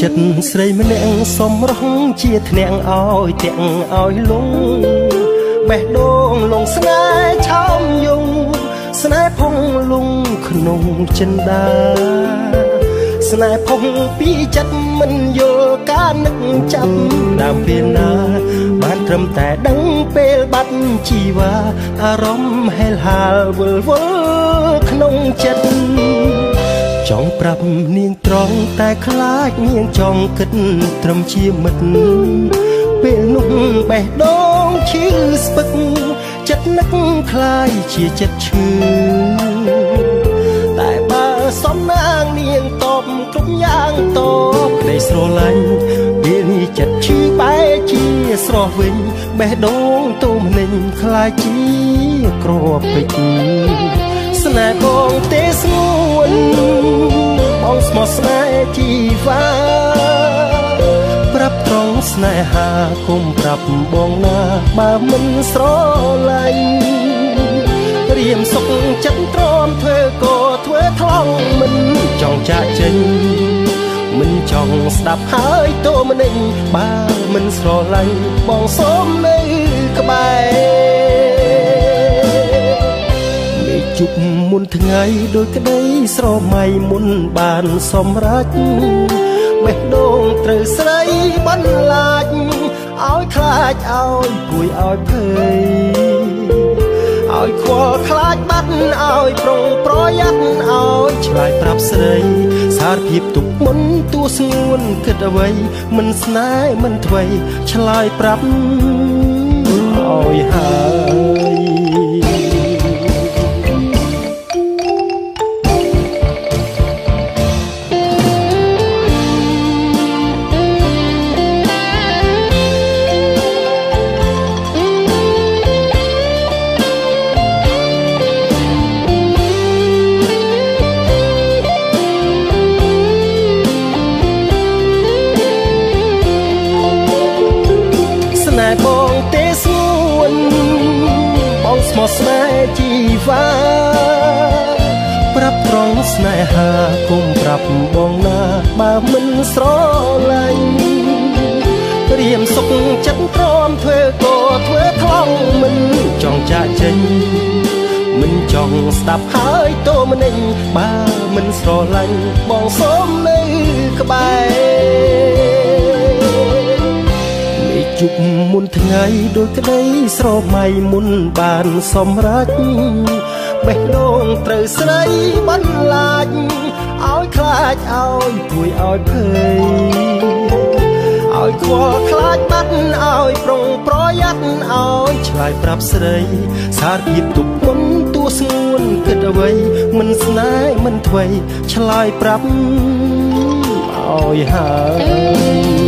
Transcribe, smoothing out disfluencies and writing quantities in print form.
ចិត្តស្រីម្នាក់សំរងជាធ្នាក់ឲ្យទាំងឲ្យលងបេះដូងលងស្នេហ៍ឆោមយងស្នេហ៍ផុងលងក្នុងចិន្តាស្នេហ៍ផុងពីចិត្តមិនយល់ការនឹកចាប់ដើមពេលណាបានត្រឹមតែដឹងពេលបាត់ជីវ៉ាអារម្មណ៍ហេលហាលវល់វល់ក្នុងចិត្តចង់ប្រាប់នាងត្រង់តែខ្លាចនាងចង់គិតត្រឹមជាមិត្តពេលនោះបេះដូងឈឺស្ពឹកចិត្តនឹកខ្លាយជាចិត្តឈឺតែបើសំណាងនាងតបគ្រប់យ៉ាងតបក្តីស្រឡាញ់ពេលនេះចិត្តឈឺបែរជាស្រស់វិញបេះដូងទូមនិញខ្លាយជាក្របពេជ្រស្នេហ៍បងទេស្ងួនបងស្មោះស្នេហ៍ជីវ៉ាប្រាប់ត្រង់ស្នេហាគុំប្រាប់បងណាបើមិនស្រឡាញ់រៀមសុខចិត្តទ្រាំធ្វើក៏ធ្វើថ្លង់មិនចង់ចាកចេញមិនចង់ស្ដាប់ហើយតោមនិញបើមិនស្រឡាញ់បងសូមនៅក្បែរជប់មុនថ្ងៃដូចក្តីស្រមៃមុនបានសម្រេចបេះដូងត្រូវស្រីបន្លាចឲ្យខ្លាចឲ្យគួយឲ្យភ័យឲ្យខ្វល់ខ្លាចបាត់ឲ្យប្រុងប្រយ័ត្នឲ្យឆ្លើយប្រាប់ស្រីសារភាពទុកមុនទួស្ងួនគិតអ្វីមិនស្នេហ៍មិនថ្មីឆ្លើយប្រាប់ឲ្យហើយបងទេស្ងួនបងស្មោះស្នេហ៍ជីវ៉ាប្រាប់ត្រង់ស្នេហាគុំប្រាប់បងណាបើមិនស្រឡាញ់រៀមសុខចិត្តទ្រាំធ្វើក៏ធ្វើថ្លង់មិនចង់ចាកចេញមិនចង់ស្ដាប់ហើយតោមនិញបើមិនស្រឡាញ់បងសូមនៅក្បែរជប់មុនថ្ងៃដូចក្តីស្រមៃមុនបានសម្រេចបេះដូងត្រូវស្រីបន្លាចឲ្យខ្លាចឲ្យគួយឲ្យភ័យឲ្យខ្វល់ខ្លាចបាត់ឲ្យប្រុងប្រយ័ត្នឲ្យឆ្លើយប្រាប់ស្រីសារភាពទុកមុនទួស្ងួនគិតអ្វីមិនស្នេហ៍មិនថ្មីឆ្លើយប្រាប់ឲ្យហើយ